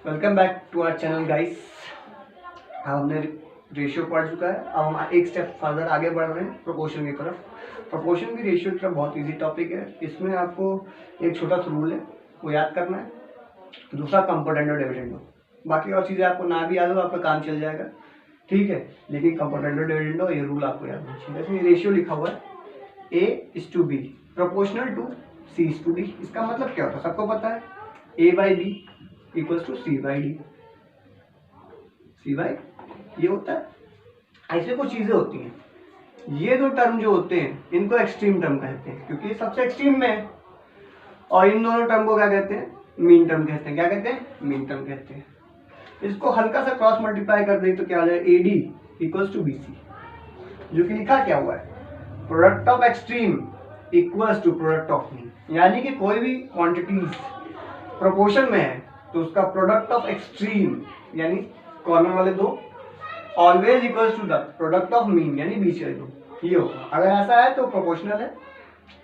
Welcome back to our channel guys. हमने ratio पढ़ चुका है, अब हम एक स्टेप फर्दर आगे बढ़ रहे हैं प्रोपोर्शन की तरफ। प्रोपोर्शन की रेशियो की तरफ बहुत इजी टॉपिक है। इसमें आपको एक छोटा सा रूल है वो याद करना है, दूसरा कंपोनेंडो डिविडेंडो। बाकी और चीज़ें आपको ना भी याद हो आपका काम चल जाएगा, ठीक है। लेकिन कंपोनेंडो डिविडेंडो ये रूल आपको याद होना चाहिए। जैसे रेशियो लिखा हुआ है A:B प्रोपोर्शनल टू C:D। इसका मतलब क्या होता है सबको पता है, A/B इक्वल्स टू C/D। ये होता है। ऐसे कुछ चीजें होती हैं, ये दो टर्म जो होते हैं इनको एक्सट्रीम टर्म कहते हैं क्योंकि ये सबसे एक्सट्रीम में है। और इन दोनों टर्म को क्या कहते हैं, मीन टर्म कहते हैं। क्या कहते हैं, मीन टर्म कहते हैं। इसको हल्का सा क्रॉस मल्टीप्लाई कर दें तो क्या आ जाए, AD इक्वल्स टू BC, जो कि लिखा क्या हुआ है, product of extreme equals to product of mean. यानी कि कोई भी क्वांटिटीज प्रोपोर्शन में है तो उसका प्रोडक्ट ऑफ एक्सट्रीम यानी कॉर्नर वाले दो always equals to the product of mean यानी बीच वाले दो, ये होगा। अगर ऐसा है तो प्रोपोर्शनल है,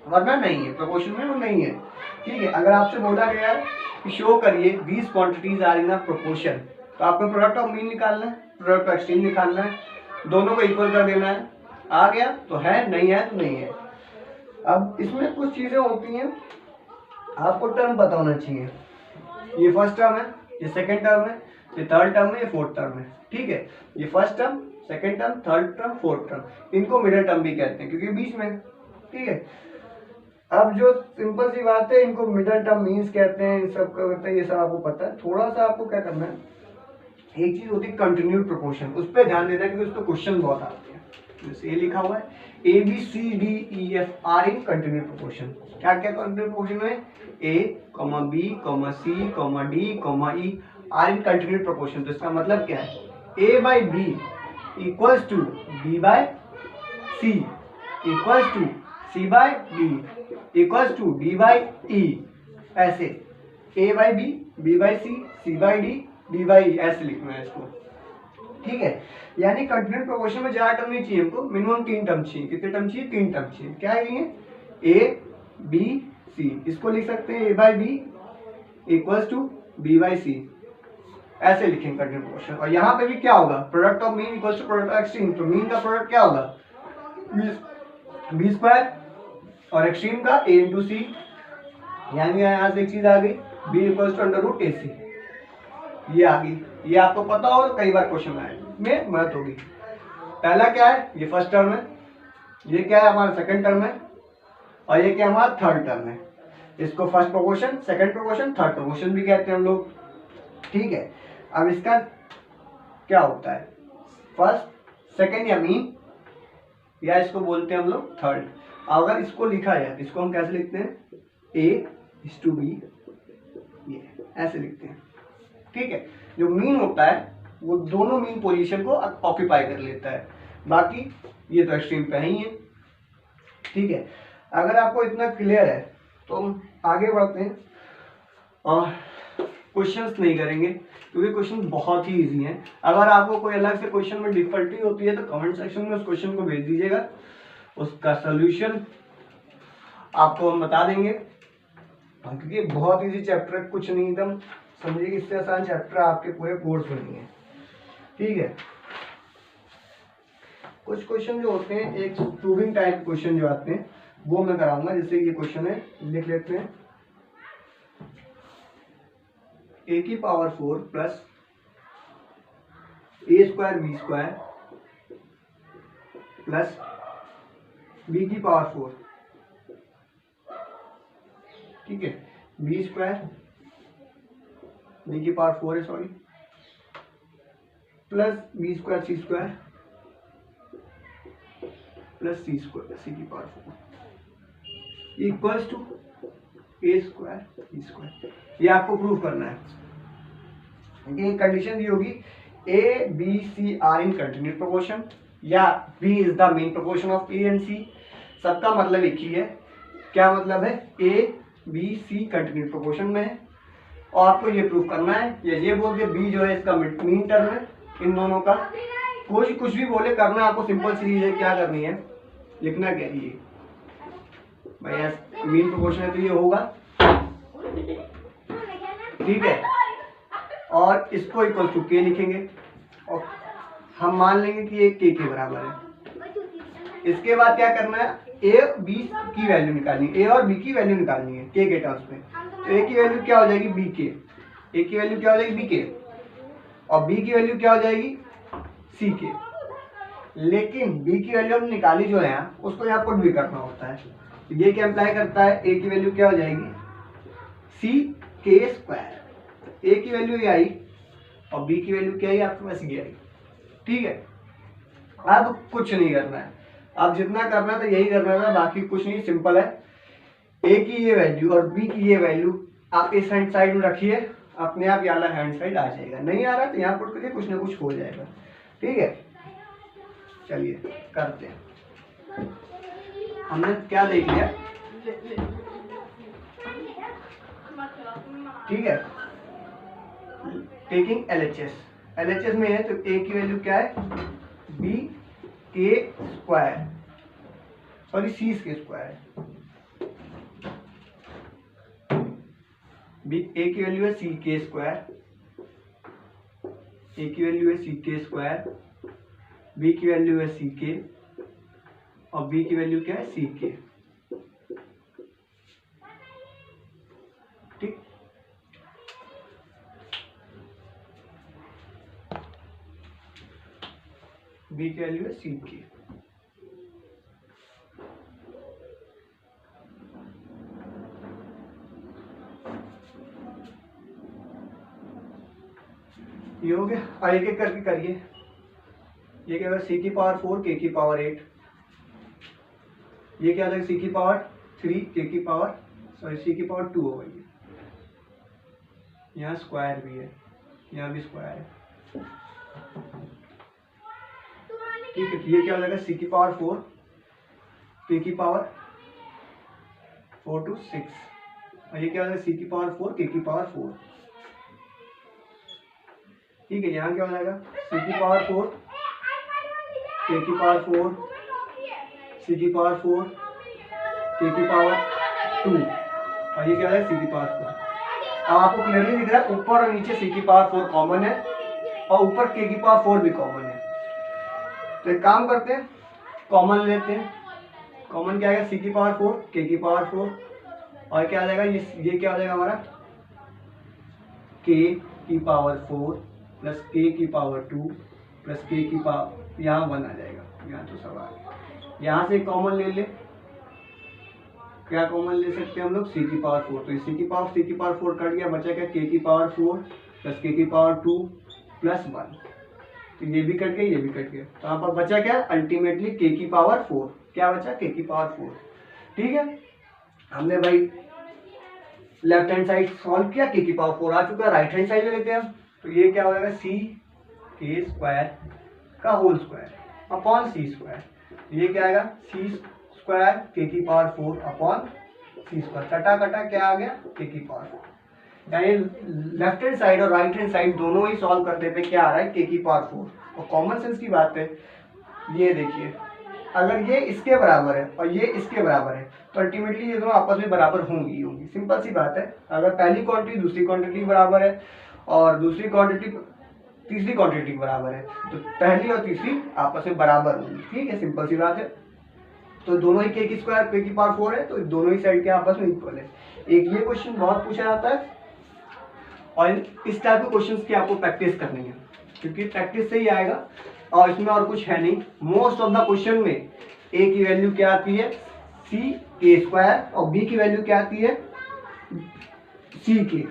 वरना नहीं है, प्रोपोर्शन में वो नहीं है, ठीक है। अगर आपसे बोला गया है कि शो करिए 20 quantities are in a proportion, तो आपको प्रोडक्ट ऑफ मीन निकालना है, प्रोडक्ट ऑफ एक्सट्रीम निकालना है, दोनों को इक्वल कर देना है। आ गया तो है, नहीं है तो नहीं है। अब इसमें कुछ चीजें होती हैं, आपको टर्म पता होना चाहिए। ये फर्स्ट टर्म है, ये सेकंड टर्म है, ये थर्ड टर्म है, ये फोर्थ टर्म है, ठीक है। ये first term, second term, third term, fourth term, इनको मिडिल टर्म भी कहते हैं क्योंकि बीच में, ठीक है। अब जो सिंपल सी बात है, इनको मिडिल टर्म मीन्स कहते हैं, इन सब का ये सब आपको पता है। थोड़ा सा आपको क्या करना है, एक चीज होती है कंटिन्यूड प्रोपोर्शन, उस पर ध्यान देना है क्योंकि उस पर क्वेश्चन बहुत आते हैं। जैसे ये लिखा हुआ है ABCDEF इन कंटिन्यूड प्रोपोर्शन। क्या क्या कंटिन्यूड प्रोपोर्शन में, A, B, C, D, E are in continued proportion. तो इसका मतलब क्या है, A/B equals to B/C equals to C/D equals to D/E। ऐसे A/B, B/C, C/D, D/E ऐसे लिखना है इसको, ठीक है। यानी कंटिन्यूड प्रोपोर्शन में ज्यादा टर्म नहीं चाहिए हमको, मिनिमम 3 टर्म चाहिए। कितने टर्म चाहिए, 3 टर्म चाहिए। क्या है ये, A/B/C, इसको लिख सकते हैं A/B इक्वल्स टू B/C, ऐसे लिखेंगे कंटिन्यूड प्रोपोर्शन। और यहाँ पे भी क्या होगा, product of mean equals to product of extreme. तो मीन का प्रोडक्ट क्या होगा, B स्क्वायर, और एक्सट्रीम का A इंटू C। यानी यहाँ से एक चीज आ गई, B इक्वल्स टू √AC, ये आ गई। ये आपको पता हो, कई बार क्वेश्चन में मदद होगी। पहला क्या है, ये फर्स्ट टर्म है, ये क्या है हमारा सेकंड टर्म है, और ये क्या हमारा थर्ड टर्म है। इसको first proportion, second proportion, third proportion भी कहते हैं हम लोग, ठीक है। अब इसका क्या होता है, फर्स्ट सेकंड या मीन, या इसको बोलते हैं हम लोग थर्ड। अगर इसको लिखा है, इसको हम कैसे लिखते हैं, A/B, ये ऐसे लिखते हैं, ठीक है। जो मीन होता है वो दोनों मीन पोजीशन को ऑक्यूपाई कर लेता है, बाकी ये तो एक्सट्रीम पे ही है, ठीक है। अगर आपको इतना क्लियर है तो हम आगे बढ़ते हैं और क्वेश्चंस नहीं करेंगे क्योंकि क्वेश्चन बहुत ही इजी हैं। अगर आपको कोई अलग से क्वेश्चन में डिफिकल्टी होती है तो कमेंट सेक्शन में उस क्वेश्चन को भेज दीजिएगा, उसका सोल्यूशन आपको हम बता देंगे। क्योंकि बहुत इजी चैप्टर है, कुछ नहीं, एकदम समझिए कि इससे आसान चैप्टर आपके पूरे कोर्स में नहीं है, ठीक है। कुछ क्वेश्चन जो होते हैं, एक प्रूविंग टाइप क्वेश्चन जो आते हैं वो मैं कराऊंगा। जैसे ये क्वेश्चन है, लिख लेते हैं, A⁴ plus A² B² plus B⁴, ठीक है। B² B⁴ है, sorry, plus B² C² plus C⁴ equals to A² B²। ये आपको प्रूव करना है। ये कंडीशन दी होगी A/B/C are in continued proportion, या B is the mean proportion of A and C। सबका मतलब एक ही है। क्या मतलब है, A/B/C कंटिन्यूड प्रोपोर्शन में है, और आपको ये प्रूव करना है। ये बोल के B जो है इसका मीन टर्म है, इन दोनों का। कोई कुछ भी बोले, करना आपको सिंपल सीरीज है, क्या करनी है, लिखना क्या है, ये भाई मीन प्रोपोर्शन है तो ये होगा, ठीक है। और इसको इक्वल टू के लिखेंगे और हम मान लेंगे कि ये के बराबर है। इसके बाद क्या करना है, ए बी की वैल्यू निकालनी है, ए और बी की वैल्यू निकालनी है के टर्म्स में। तो ए की वैल्यू क्या हो जाएगी बी के, ए की वैल्यू क्या हो जाएगी बी के और बी की वैल्यू क्या हो जाएगी सी के। लेकिन बी की वैल्यू हम निकाली जो है उसको यहाँ पुट भी करना होता है। तो ये क्या इम्प्लाई करता है, ए की वैल्यू क्या हो जाएगी सी के स्क्वायर। ए की वैल्यू ये आई और बी की वैल्यू क्या आई आपके पास ये आई। ठीक है, अब कुछ नहीं करना है, अब जितना करना था यही करना था, बाकी कुछ नहीं, सिंपल है। ए की ये वैल्यू और बी की ये वैल्यू आप इस हैंड साइड में रखिए, अपने आप ये वाला हैंड साइड आ जाएगा। नहीं आ रहा तो यहाँ पुट करके कुछ ना कुछ हो जाएगा। ठीक है, चलिए करते हैं। हमने क्या देख लिया, ठीक है, टेकिंग LHS में है तो ए की वैल्यू क्या है बी के स्क्वायर, सॉरी सी के स्क्वायर। बी ए की वैल्यू है सी के स्क्वायर, ए की वैल्यू है सी के स्क्वायर, बी की वैल्यू है सी के और बी की वैल्यू क्या है सी के। ठीक, बी की वैल्यू है सी के। ये हो गया, और एक एक करके करिए। ये क्या होगा सी की पावर 4 के की पावर 8, ये क्या होगा सी की पावर 3 के की पावर सी की पावर 2 हो गई। यहाँ स्क्वायर भी है, यहाँ भी स्क्वायर है। ठीक है, ये क्या हो जाएगा सी की पावर 4 के की पावर 4 to 6 और ये क्या हो जाएगा सी की पावर 4 के की पावर 4। ठीक है, यहाँ क्या हो जाएगा सी की पावर 4 के की पावर 4 सी की पावर 4 के की पावर 2 और ये क्या है सी की पावर 4। अब आपको क्लियरली दिख रहा है ऊपर और नीचे सी की पावर 4 कॉमन है और ऊपर के की पावर 4 भी कॉमन है। तो एक काम करते हैं, कॉमन लेते हैं। कॉमन क्या आएगा सी की पावर 4 के की पावर 4 और क्या आ जाएगा ये क्या हो जाएगा हमारा के की पावर 4 प्लस के की पावर 2 प्लस के की पावर, यहाँ 1 आ जाएगा, यहाँ तो सब आ गया। यहाँ से कॉमन ले ले, क्या कॉमन ले सकते हैं हम लोग सी की पावर 4, तो सी की पावर 4 कट गया, बचा क्या के की पावर 4 प्लस के की पावर 2 प्लस 1, तो ये भी कट गया ये भी कट गया। तो यहाँ पर बचा क्या अल्टीमेटली के की पावर 4, क्या बचा के की पावर 4। ठीक है, हमने भाई लेफ्ट हैंड साइड सॉल्व किया, के की पावर 4 आ चुका है। राइट हैंड साइड ले लेते हैं हम, तो ये क्या हो जाएगा सी के स्क्वायर का होल स्क्वायर अपॉन सी स्क्वायर। ये क्या आएगा सी स्क्वायर के की पावर 4 अपॉन सी स्क्वायर, कटा कटा क्या आ गया के की पावर 4। यानी लेफ्ट हैंड साइड और राइट हैंड साइड दोनों ही सॉल्व करने पे क्या आ रहा है के की पावर 4। और कॉमन सेंस की बात है, ये देखिए अगर ये इसके बराबर है और ये इसके बराबर है तो अल्टीमेटली ये दोनों आपस में बराबर होंगी होंगी। सिंपल सी बात है, अगर पहली क्वांटिटी दूसरी क्वांटिटी बराबर है और दूसरी क्वांटिटी तीसरी क्वांटिटी बराबर है तो पहली और तीसरी आपस में बराबर होंगी। ठीक है, सिंपल सी बात है। तो दोनों ही के की स्क्वायर के की पावर 4 है तो दोनों ही साइड के आपस में इक्वल है। एक ये क्वेश्चन बहुत पूछा जाता है और इस टाइप के क्वेश्चंस की आपको प्रैक्टिस करनी है, क्योंकि प्रैक्टिस से ही आएगा और इसमें और कुछ है नहीं। मोस्ट ऑफ द क्वेश्चन में ए की वैल्यू क्या आती है सी के स्क्वायर और बी की वैल्यू क्या आती है सी के।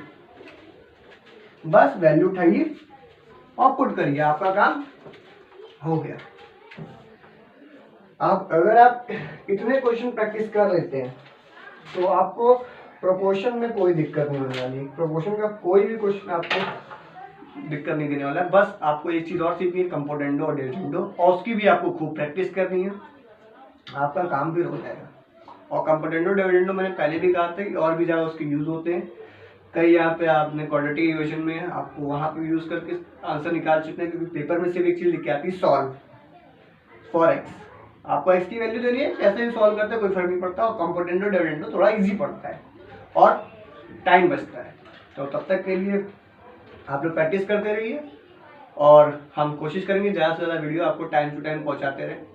बस वैल्यू उठाइए और पुट करिए, आपका काम हो गया। आप अगर आप इतने क्वेश्चन प्रैक्टिस कर लेते हैं तो आपको प्रोपोर्शन में कोई दिक्कत नहीं होने वाली। प्रोपोर्शन का कोई भी क्वेश्चन आपको दिक्कत नहीं देने वाला है। बस आपको एक चीज़ और सीखनी है, कंपोनेंडो और डेरिवेटिव, और उसकी भी आपको खूब प्रैक्टिस करनी है, आपका काम फिर हो जाएगा। और कंपोनेंडो डेरिवेटिव मैंने पहले भी कहा था कि और भी ज़्यादा उसके यूज़ होते हैं। कई यहाँ पे आपने क्वाड्रेटिक इक्वेशन में आपको वहाँ पे यूज़ करके आंसर निकाल चुके हैं, क्योंकि पेपर में सिर्फ एक चीज़ लिख के आती है सॉल्व फॉर एक्स। आपको एक्स की वैल्यू देनी है, कैसे भी सॉल्व करते हैं कोई फर्क नहीं पड़ता। और कंपोनेंडो डेरिवेटिव थोड़ा ईजी पड़ता है और टाइम बचता है। तो तब तक के लिए आप लोग प्रैक्टिस करते रहिए और हम कोशिश करेंगे ज़्यादा से ज़्यादा वीडियो आपको टाइम टू टाइम पहुँचाते रहें।